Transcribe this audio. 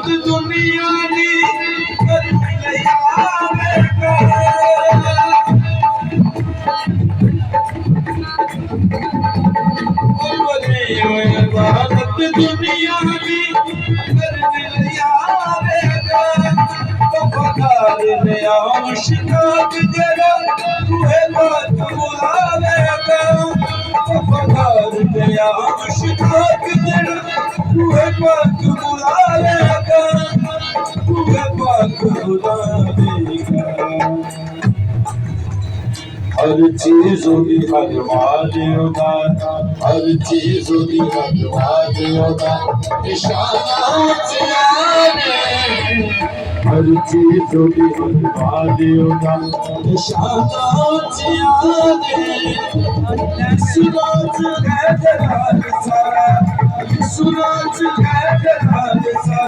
दुनिया नी इबादत दुनिया की वफादार ने आशिका जरा तुहे बात बुलावेगा वफादार ने आशिका जरा तुहे बात बुलावेगा तुहे बात बुलावेगा हर चीज होगी हर वाले होगा हर चीज होगी हर वाले होगा निशाना हर चीज होगी हर वाले होगा निशाना सूरज है जलाल सारा सूरज है जलाल